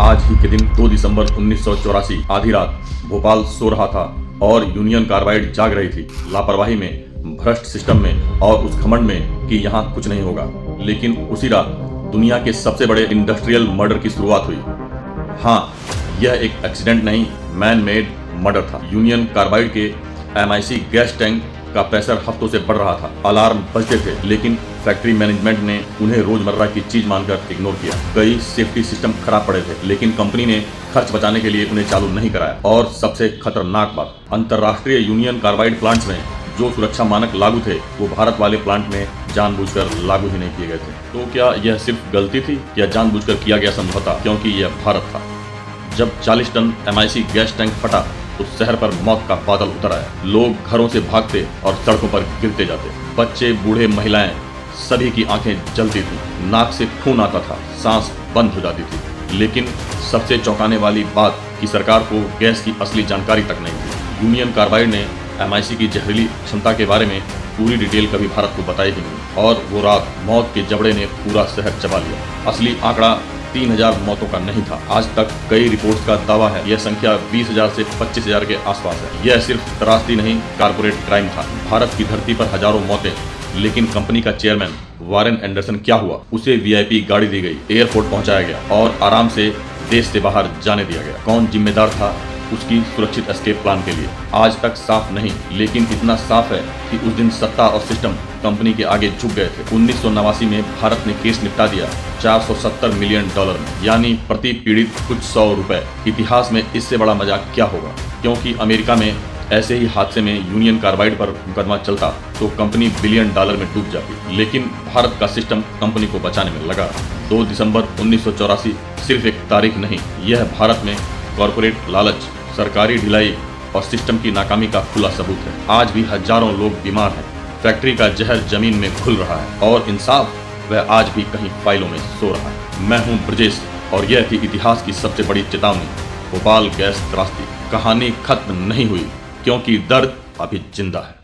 आज ही के दिन 2 दिसंबर 1984 आधी रात भोपाल सो रहा था और यूनियन कार्बाइड जाग रही थी, लापरवाही में, भ्रष्ट सिस्टम में और उस घमंड में कि यहाँ कुछ नहीं होगा। लेकिन उसी रात दुनिया के सबसे बड़े इंडस्ट्रियल मर्डर की शुरुआत हुई। हाँ, यह एक एक्सीडेंट नहीं, मैन मेड मर्डर था। यूनियन कार्बाइड के MIC गैस टैंक का प्रेशर हफ्तों से बढ़ रहा था। अलार्म बजते थे, लेकिन फैक्ट्री मैनेजमेंट ने उन्हें रोजमर्रा की चीज मानकर इग्नोर किया। कई सेफ्टी सिस्टम खराब पड़े थे, लेकिन कंपनी ने खर्च बचाने के लिए उन्हें चालू नहीं कराया। और सबसे खतरनाक बात, अंतर्राष्ट्रीय यूनियन कार्बाइड प्लांट्स में जो सुरक्षा मानक लागू थे, वो भारत वाले प्लांट में जानबूझकर लागू ही नहीं किए गए थे। तो क्या यह सिर्फ गलती थी या जानबूझकर किया गया समझौता? क्योंकि यह भारत था। जब 40 टन MIC गैस टैंक फटा तो शहर पर मौत का बादल उतर आया। लोग घरों से भागते और सड़कों पर गिरते जाते। बच्चे, बूढ़े, महिलाएं, सभी की आंखें जलती थी, नाक से खून आता था, सांस बंद हो जाती थी। लेकिन सबसे चौंकाने वाली बात कि सरकार को गैस की असली जानकारी तक नहीं थी। यूनियन कार्बाइड ने MIC की जहरीली क्षमता के बारे में पूरी डिटेल कभी भारत को बताई ही नहीं, और वो रात मौत के जबड़े ने पूरा शहर चबा लिया। असली आंकड़ा 3000 मौतों का नहीं था। आज तक कई रिपोर्ट्स का दावा है यह संख्या 20,000 से 25,000 के आसपास है। यह सिर्फ त्रासदी नहीं, कारपोरेट क्राइम था। भारत की धरती पर हजारों मौतें, लेकिन कंपनी का चेयरमैन वारेन एंडरसन क्या हुआ? उसे VIP गाड़ी दी गई, एयरपोर्ट पहुंचाया गया और आराम से देश से बाहर जाने दिया गया। कौन जिम्मेदार था उसकी सुरक्षित एस्केप प्लान के लिए? आज तक साफ नहीं, लेकिन इतना साफ है कि उस दिन सत्ता और सिस्टम कंपनी के आगे झुक गए थे। 1989 में भारत ने केस निपटा दिया $470 मिलियन में, यानी प्रति पीड़ित कुछ 100 रुपए। इतिहास में इससे बड़ा मजाक क्या होगा? क्योंकि अमेरिका में ऐसे ही हादसे में यूनियन कार्बाइड पर मुकदमा चलता तो कंपनी $बिलियन में डूब जाती। लेकिन भारत का सिस्टम कंपनी को बचाने में लगा। 2 दिसंबर 1984 सिर्फ एक तारीख नहीं, यह भारत में कॉरपोरेट लालच, सरकारी ढिलाई और सिस्टम की नाकामी का खुला सबूत है। आज भी हजारों लोग बीमार हैं, फैक्ट्री का जहर जमीन में घुल रहा है और इंसाफ वह आज भी कहीं फाइलों में सो रहा है। मैं हूं ब्रजेश और यह थी इतिहास की सबसे बड़ी चेतावनी, भोपाल गैस त्रासदी। कहानी खत्म नहीं हुई, क्योंकि दर्द अभी जिंदा है।